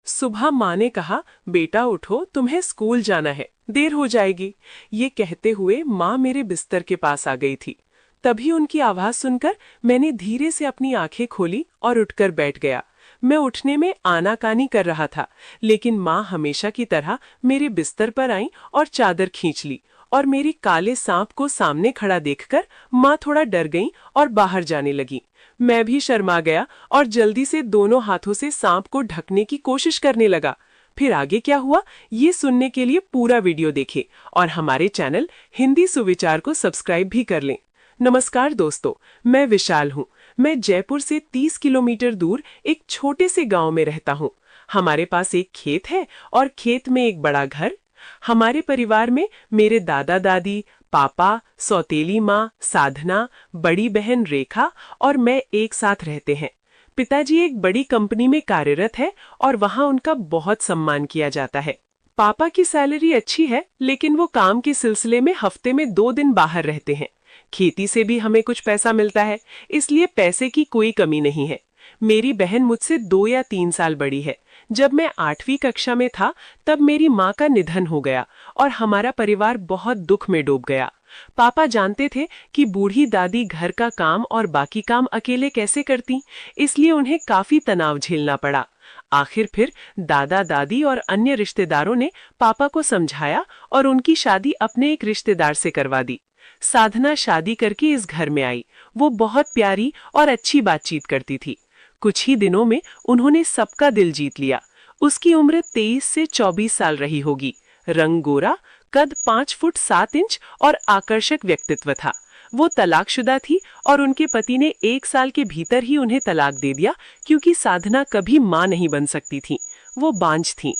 सुबह माँ ने कहा, बेटा उठो, तुम्हें स्कूल जाना है, देर हो जाएगी। ये कहते हुए माँ मेरे बिस्तर के पास आ गई थी। तभी उनकी आवाज सुनकर मैंने धीरे से अपनी आंखें खोली और उठकर बैठ गया। मैं उठने में आनाकानी कर रहा था, लेकिन माँ हमेशा की तरह मेरे बिस्तर पर आई और चादर खींच ली, और मेरी काले सांप को सामने खड़ा देखकर माँ थोड़ा डर गई और बाहर जाने लगी। मैं भी शर्मा गया और जल्दी से दोनों हाथों से सांप को ढकने की कोशिश करने लगा। फिर आगे क्या हुआ, ये सुनने के लिए पूरा वीडियो देखें और हमारे चैनल हिंदी सुविचार को सब्सक्राइब भी कर लें। नमस्कार दोस्तों, मैं विशाल हूँ। मैं जयपुर से 30 किलोमीटर दूर एक छोटे से गांव में रहता हूँ। हमारे पास एक खेत है और खेत में एक बड़ा घर। हमारे परिवार में मेरे दादा दादी, पापा, सौतेली माँ साधना, बड़ी बहन रेखा और मैं एक साथ रहते हैं। पिताजी एक बड़ी कंपनी में कार्यरत है और वहाँ उनका बहुत सम्मान किया जाता है। पापा की सैलरी अच्छी है, लेकिन वो काम के सिलसिले में हफ्ते में 2 दिन बाहर रहते हैं। खेती से भी हमें कुछ पैसा मिलता है, इसलिए पैसे की कोई कमी नहीं है। मेरी बहन मुझसे 2 या 3 साल बड़ी है। जब मैं 8वीं कक्षा में था, तब मेरी माँ का निधन हो गया और हमारा परिवार बहुत दुख में डूब गया। पापा जानते थे कि बूढ़ी दादी घर का काम और बाकी काम अकेले कैसे करती, इसलिए उन्हें काफी तनाव झेलना पड़ा। आखिर फिर दादा दादी और अन्य रिश्तेदारों ने पापा को समझाया और उनकी शादी अपने एक रिश्तेदार से करवा दी। साधना शादी करके इस घर में आई। वो बहुत प्यारी और अच्छी बातचीत करती थी। कुछ ही दिनों में उन्होंने सबका दिल जीत लिया। उसकी उम्र 23 से 24 साल रही होगी। रंग गोरा, कद 5 फुट 7 इंच और आकर्षक व्यक्तित्व था। वो तलाकशुदा थी और उनके पति ने 1 साल के भीतर ही उन्हें तलाक दे दिया, क्योंकि साधना कभी मां नहीं बन सकती थी। वो बांझ थी।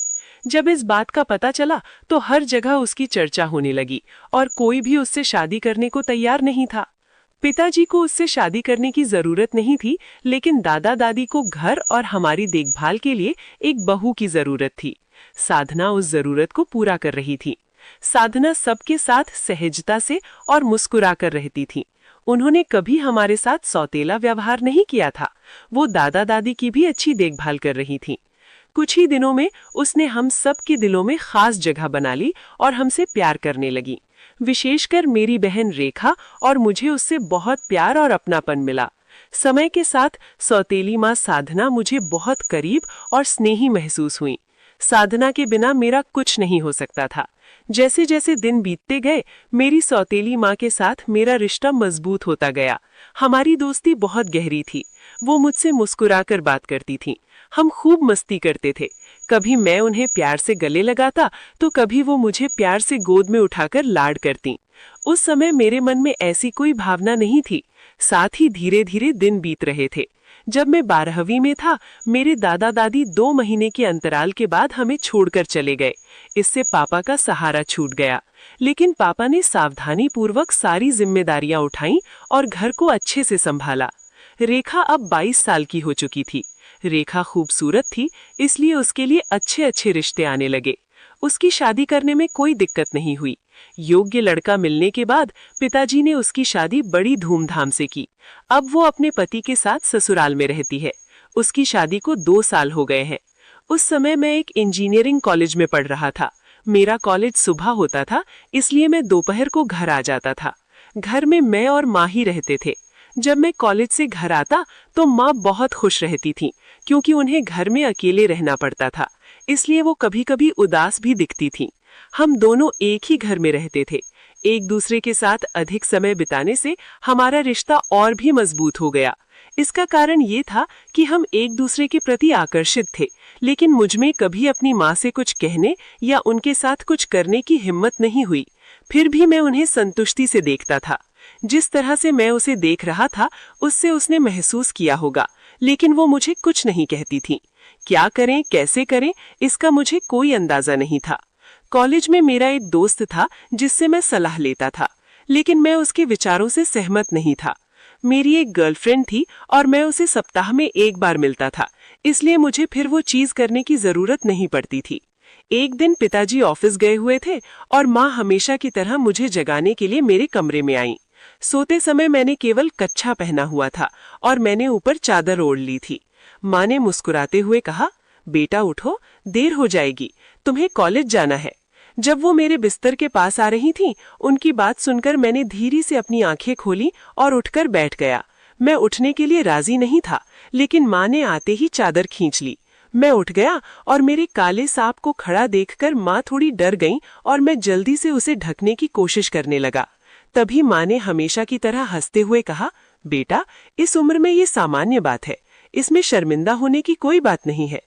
जब इस बात का पता चला तो हर जगह उसकी चर्चा होने लगी और कोई भी उससे शादी करने को तैयार नहीं था। पिताजी को उससे शादी करने की जरूरत नहीं थी, लेकिन दादा दादी को घर और हमारी देखभाल के लिए एक बहू की जरूरत थी। साधना उस जरूरत को पूरा कर रही थी। साधना सबके साथ सहजता से और मुस्कुरा कर रहती थी। उन्होंने कभी हमारे साथ सौतेला व्यवहार नहीं किया था। वो दादा दादी की भी अच्छी देखभाल कर रही थी। कुछ ही दिनों में उसने हम सब के दिलों में खास जगह बना ली और हमसे प्यार करने लगी। विशेषकर मेरी बहन रेखा और मुझे उससे बहुत प्यार और अपनापन मिला। समय के साथ सौतेली माँ साधना मुझे बहुत करीब और स्नेही महसूस हुई। साधना के बिना मेरा कुछ नहीं हो सकता था। जैसे जैसे दिन बीतते गए, मेरी सौतेली माँ के साथ मेरा रिश्ता मजबूत होता गया। हमारी दोस्ती बहुत गहरी थी। वो मुझसे मुस्कुराकर बात करती थी। हम खूब मस्ती करते थे। कभी मैं उन्हें प्यार से गले लगाता तो कभी वो मुझे प्यार से गोद में उठाकर लाड करती। उस समय मेरे मन में ऐसी कोई भावना नहीं थी। साथ ही धीरे धीरे दिन बीत रहे थे। जब मैं 12वीं में था, मेरे दादा दादी 2 महीने के अंतराल के बाद हमें छोड़कर चले गए। इससे पापा का सहारा छूट गया, लेकिन पापा ने सावधानी पूर्वक सारी जिम्मेदारियां उठाई और घर को अच्छे से संभाला। रेखा अब 22 साल की हो चुकी थी। रेखा खूबसूरत थी, इसलिए उसके लिए अच्छे अच्छे रिश्ते आने लगे। उसकी शादी करने में कोई दिक्कत नहीं हुई। योग्य लड़का मिलने के बाद पिताजी ने उसकी शादी बड़ी धूमधाम से की। अब वो अपने पति के साथ ससुराल में रहती है। उसकी शादी को 2 साल हो गए हैं। उस समय मैं एक इंजीनियरिंग कॉलेज में पढ़ रहा था। मेरा कॉलेज सुबह होता था, इसलिए मैं दोपहर को घर आ जाता था। घर में मैं और माँ ही रहते थे। जब मैं कॉलेज से घर आता तो माँ बहुत खुश रहती थी, क्योंकि उन्हें घर में अकेले रहना पड़ता था। इसलिए वो कभी कभी उदास भी दिखती थी। हम दोनों एक ही घर में रहते थे। एक दूसरे के साथ अधिक समय बिताने से हमारा रिश्ता और भी मजबूत हो गया। इसका कारण ये था कि हम एक दूसरे के प्रति आकर्षित थे, लेकिन मुझमें कभी अपनी माँ से कुछ कहने या उनके साथ कुछ करने की हिम्मत नहीं हुई। फिर भी मैं उन्हें संतुष्टि से देखता था। जिस तरह से मैं उसे देख रहा था, उससे उसने महसूस किया होगा, लेकिन वो मुझे कुछ नहीं कहती थी। क्या करें, कैसे करें, इसका मुझे कोई अंदाजा नहीं था। कॉलेज में मेरा एक दोस्त था जिससे मैं सलाह लेता था, लेकिन मैं उसके विचारों से सहमत नहीं था। मेरी एक गर्लफ्रेंड थी और मैं उसे सप्ताह में 1 बार मिलता था, इसलिए मुझे फिर वो चीज करने की जरूरत नहीं पड़ती थी। एक दिन पिताजी ऑफिस गए हुए थे और माँ हमेशा की तरह मुझे जगाने के लिए मेरे कमरे में आई। सोते समय मैंने केवल कच्छा पहना हुआ था और मैंने ऊपर चादर ओढ़ ली थी। माँ ने मुस्कुराते हुए कहा, बेटा उठो, देर हो जाएगी, तुम्हें कॉलेज जाना है। जब वो मेरे बिस्तर के पास आ रही थीं, उनकी बात सुनकर मैंने धीरे से अपनी आंखें खोली और उठकर बैठ गया। मैं उठने के लिए राजी नहीं था, लेकिन माँ ने आते ही चादर खींच ली। मैं उठ गया और मेरे काले सांप को खड़ा देखकर माँ थोड़ी डर गईं और मैं जल्दी से उसे ढकने की कोशिश करने लगा। तभी माँ ने हमेशा की तरह हंसते हुए कहा, बेटा, इस उम्र में ये सामान्य बात है, इसमें शर्मिंदा होने की कोई बात नहीं है।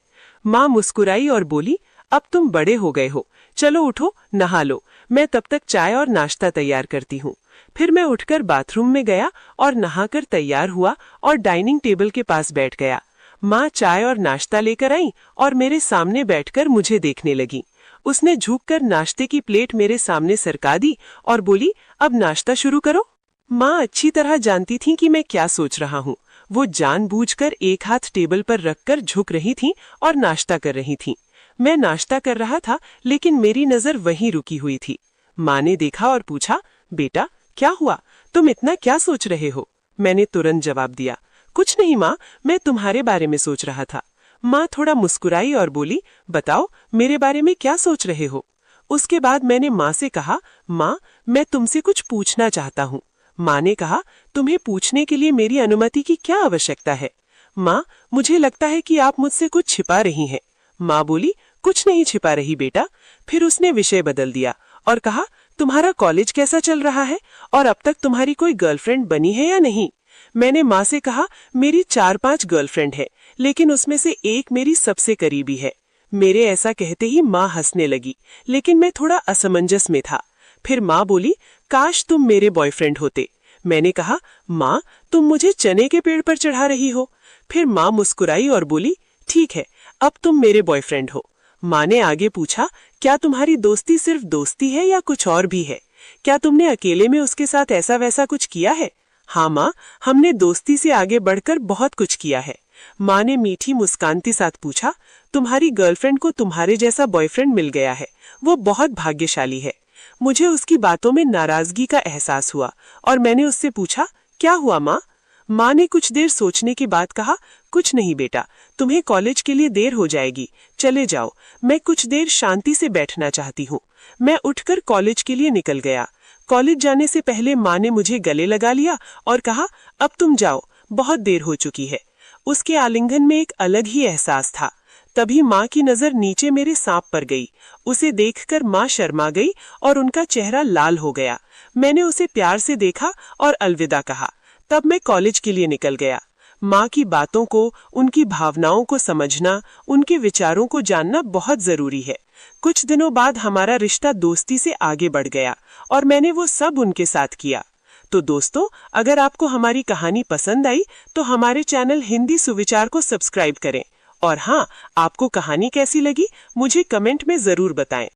माँ मुस्कुराई और बोली, अब तुम बड़े हो गए हो, चलो उठो, नहा लो, मैं तब तक चाय और नाश्ता तैयार करती हूँ। फिर मैं उठकर बाथरूम में गया और नहाकर तैयार हुआ और डाइनिंग टेबल के पास बैठ गया। माँ चाय और नाश्ता लेकर आई और मेरे सामने बैठकर मुझे देखने लगी। उसने झुककर नाश्ते की प्लेट मेरे सामने सरका दी और बोली, अब नाश्ता शुरू करो। माँ अच्छी तरह जानती थी कि मैं क्या सोच रहा हूँ। वो जानबूझकर एक हाथ टेबल पर रखकर झुक रही थी और नाश्ता कर रही थी। मैं नाश्ता कर रहा था, लेकिन मेरी नजर वहीं रुकी हुई थी। माँ ने देखा और पूछा, बेटा, क्या हुआ, तुम इतना क्या सोच रहे हो? मैंने तुरंत जवाब दिया, कुछ नहीं माँ, मैं तुम्हारे बारे में सोच रहा था। माँ थोड़ा मुस्कुराई और बोली, बताओ, मेरे बारे में क्या सोच रहे हो? उसके बाद मैंने माँ से कहा, माँ, मैं तुमसे कुछ पूछना चाहता हूँ। माँ ने कहा, तुम्हें पूछने के लिए मेरी अनुमति की क्या आवश्यकता है? माँ, मुझे लगता है कि आप मुझसे कुछ छिपा रही हैं। माँ बोली, कुछ नहीं छिपा रही बेटा। फिर उसने विषय बदल दिया और कहा, तुम्हारा कॉलेज कैसा चल रहा है और अब तक तुम्हारी कोई गर्लफ्रेंड बनी है या नहीं? मैंने माँ से कहा, मेरी 4-5 गर्लफ्रेंड है, लेकिन उसमें से एक मेरी सबसे करीबी है। मेरे ऐसा कहते ही माँ हंसने लगी, लेकिन मैं थोड़ा असमंजस में था। फिर माँ बोली, काश तुम मेरे बॉयफ्रेंड होते। मैंने कहा, माँ, तुम मुझे चने के पेड़ पर चढ़ा रही हो। फिर माँ मुस्कुराई और बोली, ठीक है, अब तुम मेरे बॉयफ्रेंड हो। माँ ने आगे पूछा, क्या तुम्हारी दोस्ती सिर्फ दोस्ती है या कुछ और भी है? क्या तुमने अकेले में उसके साथ ऐसा वैसा कुछ किया है? हाँ माँ, हमने दोस्ती से आगे बढ़कर बहुत कुछ किया है। माँ ने मीठी मुस्कान के साथ पूछा, तुम्हारी गर्लफ्रेंड को तुम्हारे जैसा बॉयफ्रेंड मिल गया है, वो बहुत भाग्यशाली है। मुझे उसकी बातों में नाराजगी का एहसास हुआ और मैंने उससे पूछा, क्या हुआ माँ? माँ ने कुछ देर सोचने के बाद कहा, कुछ नहीं बेटा, तुम्हें कॉलेज के लिए देर हो जाएगी, चले जाओ, मैं कुछ देर शांति से बैठना चाहती हूँ। मैं उठकर कॉलेज के लिए निकल गया। कॉलेज जाने से पहले माँ ने मुझे गले लगा लिया और कहा, अब तुम जाओ, बहुत देर हो चुकी है। उसके आलिंगन में एक अलग ही एहसास था। तभी माँ की नजर नीचे मेरे सांप पर गई। उसे देखकर माँ शर्मा गई और उनका चेहरा लाल हो गया। मैंने उसे प्यार से देखा और अलविदा कहा। तब मैं कॉलेज के लिए निकल गया। माँ की बातों को, उनकी भावनाओं को समझना, उनके विचारों को जानना बहुत जरूरी है। कुछ दिनों बाद हमारा रिश्ता दोस्ती से आगे बढ़ गया और मैंने वो सब उनके साथ किया। तो दोस्तों, अगर आपको हमारी कहानी पसंद आई तो हमारे चैनल हिंदी सुविचार को सब्सक्राइब करें। और हाँ, आपको कहानी कैसी लगी मुझे कमेंट में जरूर बताएं।